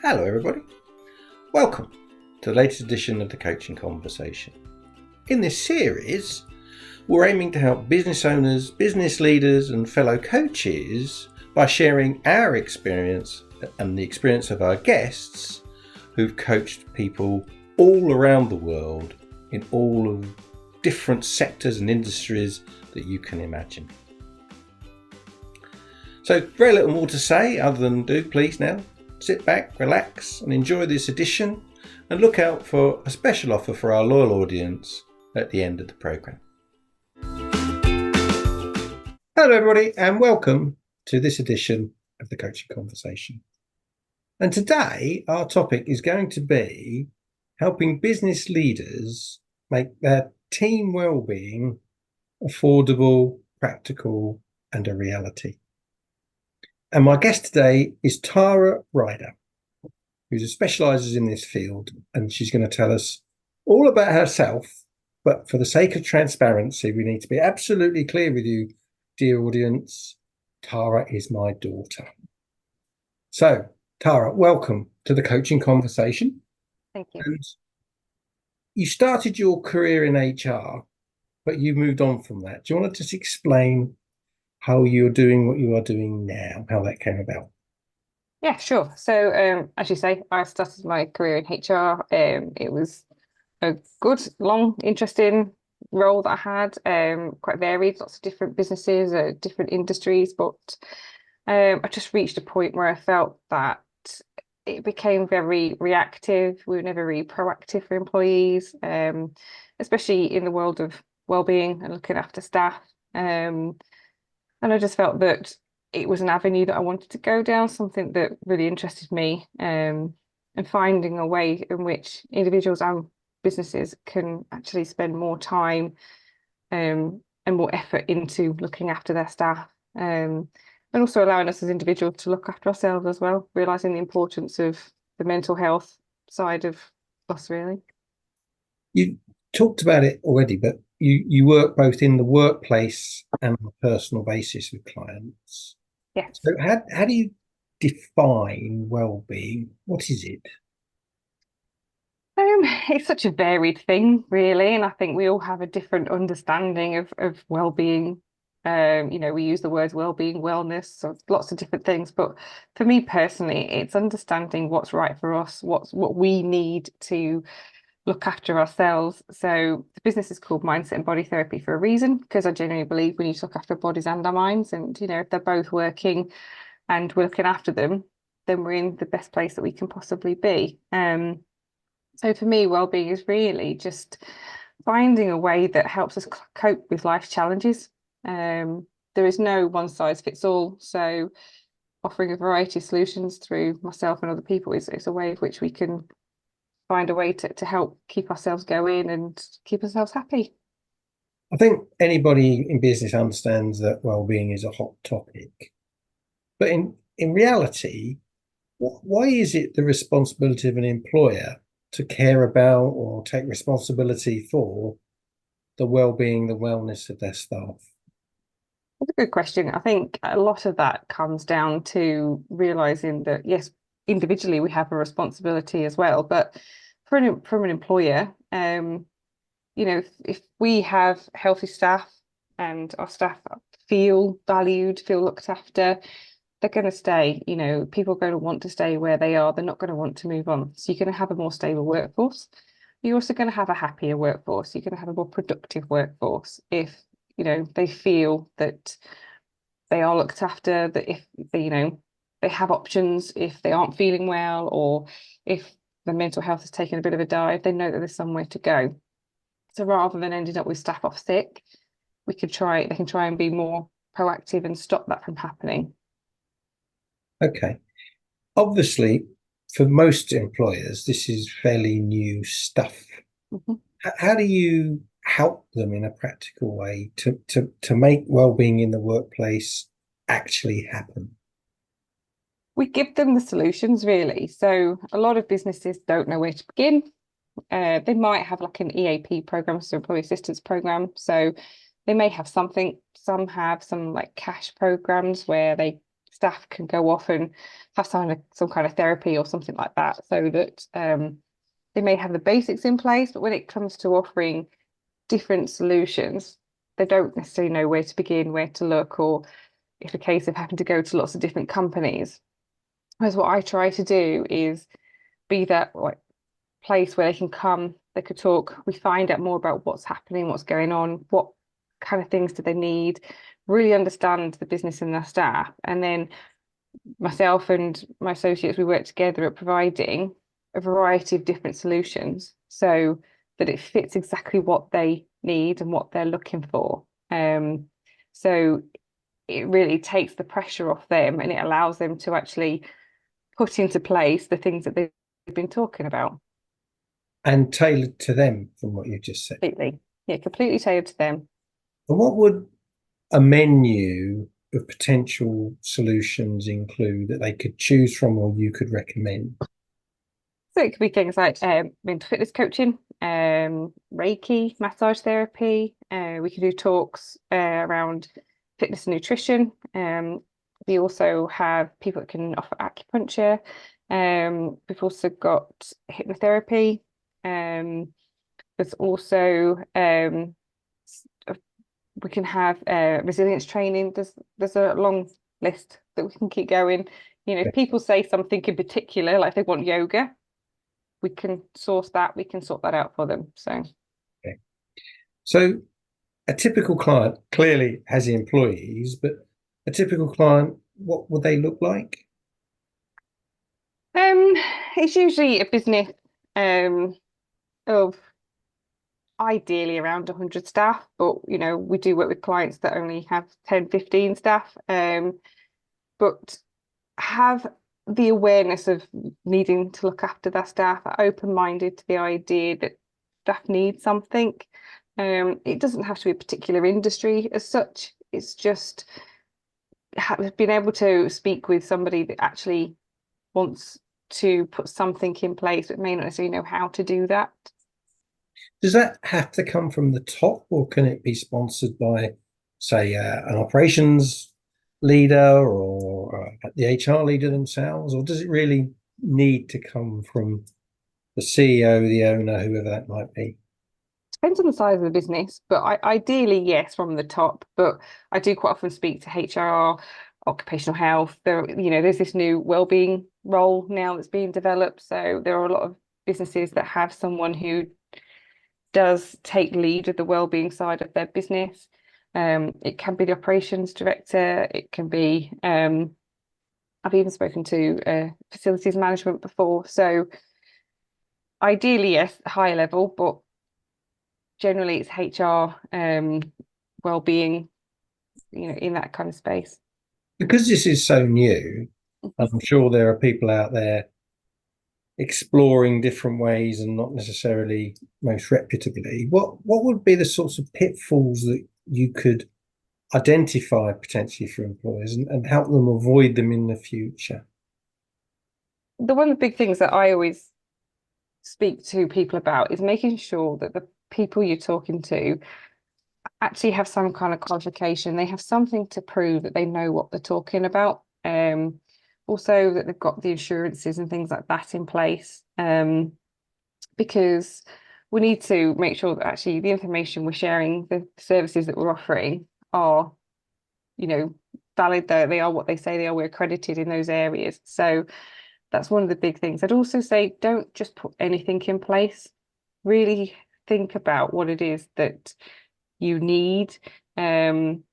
Hello everybody, welcome to the latest edition of the Coaching Conversation. In this series, we're aiming to help business owners, business leaders and fellow coaches by sharing our experience and the experience of our guests who've coached people all around the world in all of different sectors and industries that you can imagine. So very little more to say other than do please now sit back, relax and enjoy this edition, and look out for a special offer for our loyal audience at the end of the programme. Hello everybody and welcome to this edition of the Coaching Conversation. And today our topic is going to be helping business leaders make their team wellbeing affordable, practical and a reality. And my guest today is Ryder, who specialises in this field, and she's going to tell us all about herself. But for the sake of transparency, we need to be absolutely clear with you, dear audience. Tara is my daughter. So, Tara, welcome to the Coaching Conversation. Thank you. And you started your career in HR, but you moved on from that. Do you want to just explain how you're doing what you are doing now, how that came about? Yeah, sure. So, as you say, I started my career in HR. It was a good, long, interesting role that I had, quite varied, lots of different businesses, different industries, but I just reached a point where I felt that it became very reactive. We were never really proactive for employees, especially in the world of wellbeing and looking after staff. And I just felt that it was an avenue that I wanted to go down, something that really interested me, and finding a way in which individuals and businesses can actually spend more time and more effort into looking after their staff, and also allowing us as individuals to look after ourselves as well, realising the importance of the mental health side of us, really. You talked about it already, but you work both in the workplace and on a personal basis with clients. Yes. So how do you define well-being? What is it? It's such a varied thing, really, and I think we all have a different understanding of well-being. We use the words well-being, wellness, so lots of different things. But for me personally, it's understanding what's right for us, what we need to look after ourselves. So the business is called Mindset and Body Therapy for a reason, because I genuinely believe we need to look after our bodies and our minds. And, if they're both working and we're looking after them, then we're in the best place that we can possibly be. So for me, well-being is really just finding a way that helps us cope with life's challenges. There is no one size fits all. So offering a variety of solutions through myself and other people is a way of which we can find a way to help keep ourselves going and keep ourselves happy. I think anybody in business understands that well-being is a hot topic. But in reality, why is it the responsibility of an employer to care about or take responsibility for the well-being, the wellness of their staff? That's a good question. I think a lot of that comes down to realising that, yes, individually we have a responsibility as well, but from an employer, if we have healthy staff and our staff feel valued, feel looked after, they're going to stay. People are going to want to stay where they are. They're not going to want to move on. So you're going to have a more stable workforce. You're also going to have a happier workforce. You're going to have a more productive workforce if they feel that they are looked after, that if they have options if they aren't feeling well, or if the mental health has taken a bit of a dive, they know that there's somewhere to go. So rather than ending up with staff off sick, they can try and be more proactive and stop that from happening. Okay. Obviously, for most employers, this is fairly new stuff. Mm-hmm. How do you help them in a practical way to make well-being in the workplace actually happen? We give them the solutions, really. So a lot of businesses don't know where to begin. They might have like an EAP program, so employee assistance program. So they may have something. Some have some like cash programs where they staff can go off and have some kind of therapy or something like that, so that they may have the basics in place, but when it comes to offering different solutions, they don't necessarily know where to begin, where to look, or if a case of having to go to lots of different companies. Whereas what I try to do is be that place where they can come, they could talk, we find out more about what's happening, what's going on, what kind of things do they need, really understand the business and their staff. And then myself and my associates, we work together at providing a variety of different solutions so that it fits exactly what they need and what they're looking for. So it really takes the pressure off them, and it allows them to actually put into place the things that they've been talking about. And tailored to them, from what you just said. Completely. Yeah, completely tailored to them. And what would a menu of potential solutions include that they could choose from or you could recommend? So it could be things like mental fitness coaching, Reiki, massage therapy. We could do talks around fitness and nutrition. We also have people that can offer acupuncture. We've also got hypnotherapy. There's also we can have resilience training. There's a long list that we can keep going. You know, if people say something in particular, like if they want yoga, we can source that. We can sort that out for them. So a typical client clearly has employees, but a typical client, what would they look like? It's usually a business of ideally around 100 staff, but you know, we do work with clients that only have 10, 15 staff, but have the awareness of needing to look after their staff, are open-minded to the idea that staff need something. It doesn't have to be a particular industry as such. It's just being able to speak with somebody that actually wants to put something in place but may not necessarily know how to do that. Does that have to come from the top, or can it be sponsored by, say, an operations leader or the HR leader themselves, or does it really need to come from the CEO, the owner, whoever that might be? Depends on the size of the business, but ideally, yes, from the top. But I do quite often speak to HR, occupational health. There's this new wellbeing role now that's being developed. So there are a lot of businesses that have someone who does take lead of the wellbeing side of their business. It can be the operations director. It can be, I've even spoken to facilities management before. So ideally, yes, high level, but generally it's HR, well-being, in that kind of space. Because this is so new, I'm sure there are people out there exploring different ways and not necessarily most reputably. What would be the sorts of pitfalls that you could identify potentially for employers and help them avoid them in the future? One of the big things that I always speak to people about is making sure that the people you're talking to actually have some kind of qualification. They have something to prove that they know what they're talking about. Also that they've got the insurances and things like that in place. Because we need to make sure that actually the information we're sharing, the services that we're offering are, valid, that they are what they say they are. We're accredited in those areas. So that's one of the big things. I'd also say don't just put anything in place. Really think about what it is that you need, and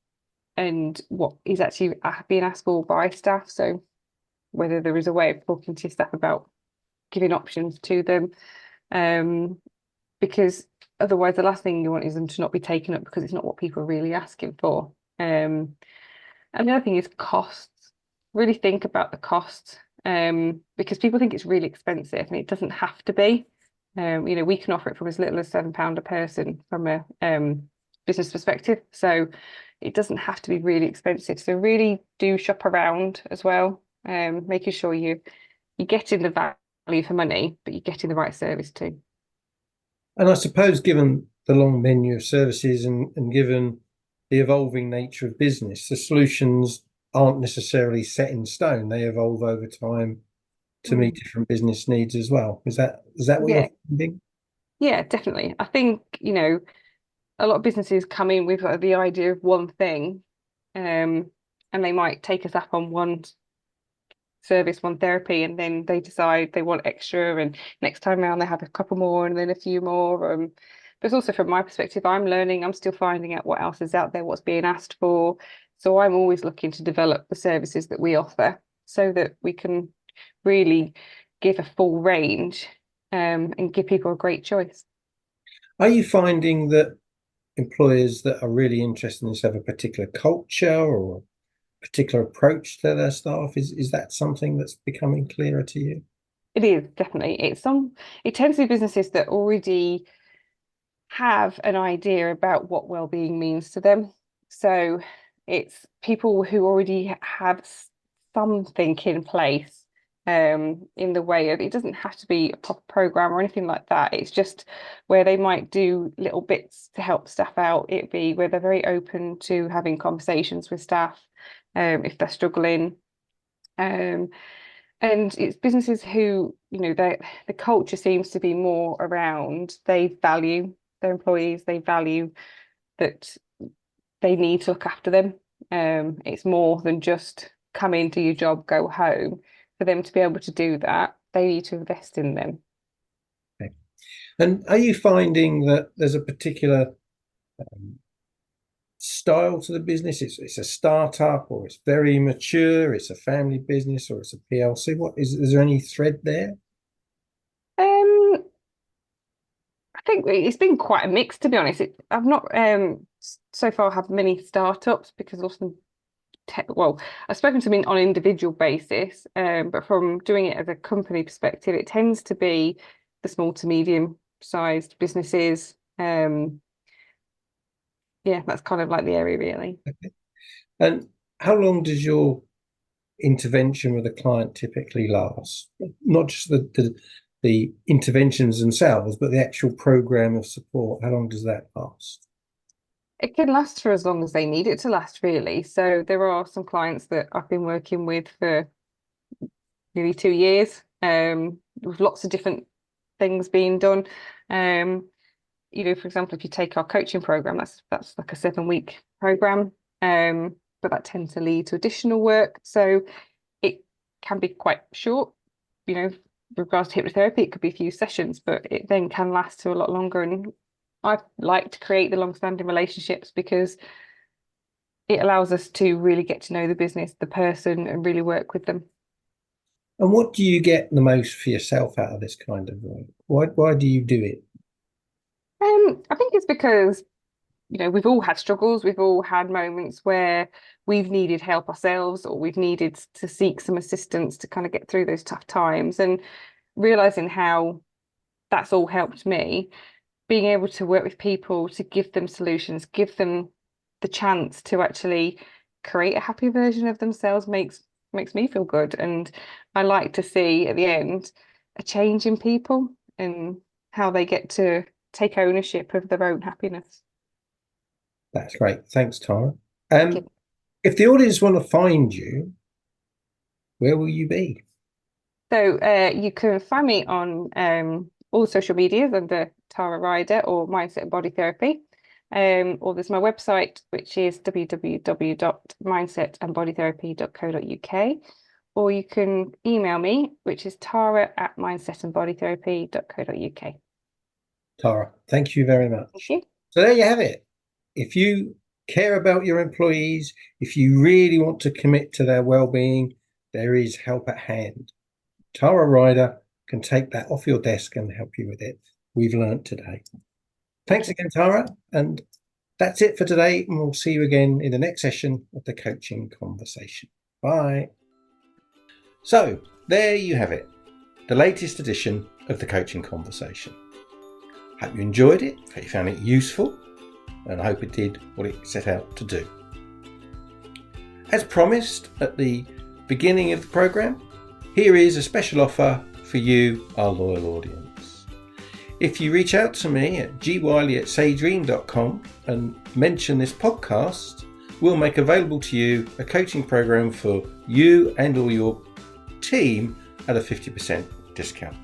what is actually being asked for by staff. So whether there is a way of talking to your staff about giving options to them, because otherwise the last thing you want is them to not be taken up because it's not what people are really asking for. And the other thing is costs. Really think about the cost, because people think it's really expensive and it doesn't have to be. We can offer it from as little as £7 a person from a business perspective. So it doesn't have to be really expensive. So really do shop around as well, making sure you're getting the value for money, but you're getting the right service too. And I suppose, given the long menu of services and given the evolving nature of business, the solutions aren't necessarily set in stone. They evolve over time to meet different business needs as well. Is that what Yeah, you're thinking? yeah, definitely. I think, a lot of businesses come in with the idea of one thing, and they might take us up on one service, one therapy, and then they decide they want extra, and next time around they have a couple more and then a few more. But it's also from my perspective, I'm learning, I'm still finding out what else is out there, what's being asked for. So I'm always looking to develop the services that we offer so that we can really give a full range, and give people a great choice. Are you finding that employers that are really interested in this have a particular culture or a particular approach to their staff? Is that something that's becoming clearer to you? It is definitely. It tends to be businesses that already have an idea about what well-being means to them. So it's people who already have something in place, in the way of, it doesn't have to be a proper program or anything like that. It's just where they might do little bits to help staff out. It'd be where they're very open to having conversations with staff, if they're struggling. Um, and it's businesses who, the culture seems to be more around, they value their employees, they value that they need to look after them. It's more than just come in, do your job, go home. For them to be able to do that, they need to invest in them. Okay. And are you finding that there's a particular style to the business? It's a startup, or it's very mature, it's a family business, or it's a PLC? Is there any thread there? Um, I think it's been quite a mix, to be honest. I've not so far had many startups because often, well, I've spoken to them on an individual basis, but from doing it as a company perspective, it tends to be the small to medium sized businesses. Yeah, that's kind of like the area, really. Okay. And how long does your intervention with a client typically last? Not just the interventions themselves, but the actual program of support. How long does that last? It can last for as long as they need it to last, really. So there are some clients that I've been working with for nearly 2 years, with lots of different things being done. For example, if you take our coaching program, that's like a 7-week program, but that tends to lead to additional work. So it can be quite short, with regards to hypnotherapy, it could be a few sessions, but it then can last to a lot longer. And I like to create the long-standing relationships because it allows us to really get to know the business, the person, and really work with them. And what do you get the most for yourself out of this kind of work? Why do you do it? I think it's because, we've all had struggles, we've all had moments where we've needed help ourselves, or we've needed to seek some assistance to kind of get through those tough times. And realizing how that's all helped me, being able to work with people to give them solutions, give them the chance to actually create a happy version of themselves makes me feel good. And I like to see at the end a change in people and how they get to take ownership of their own happiness. That's great. Thanks, Tara. Thank you. If the audience want to find you, where will you be? So you can find me on all the social medias under Tara Ryder or Mindset and Body Therapy. Or there's my website, which is www.mindsetandbodytherapy.co.uk. Or you can email me, which is tara@mindsetandbodytherapy.co.uk. Tara, thank you very Thank much. you. So there you have it. If you care about your employees, if you really want to commit to their well-being, there is help at hand. Tara Ryder can take that off your desk and help you with it. We've learnt today. Thanks again, Tara. And that's it for today. And we'll see you again in the next session of the coaching conversation. Bye. So there you have it, the latest edition of the coaching conversation. Hope you enjoyed it, hope you found it useful, and I hope it did what it set out to do. As promised at the beginning of the programme, here is a special offer for you, our loyal audience. If you reach out to me at gwiley@saydream.com and mention this podcast, we'll make available to you a coaching program for you and or your team at a 50% discount.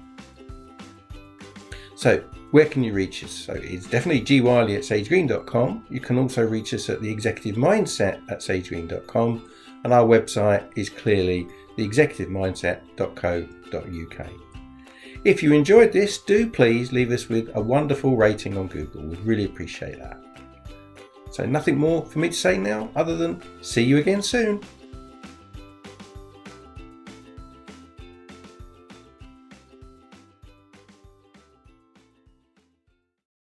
So where can you reach us? So it's definitely gwiley@sagegreen.com. You can also reach us at the Executive Mindset at sagegreen.com, and our website is clearly theexecutivemindset.co.uk. If you enjoyed this, do please leave us with a wonderful rating on Google. We'd really appreciate that. So nothing more for me to say now other than see you again soon.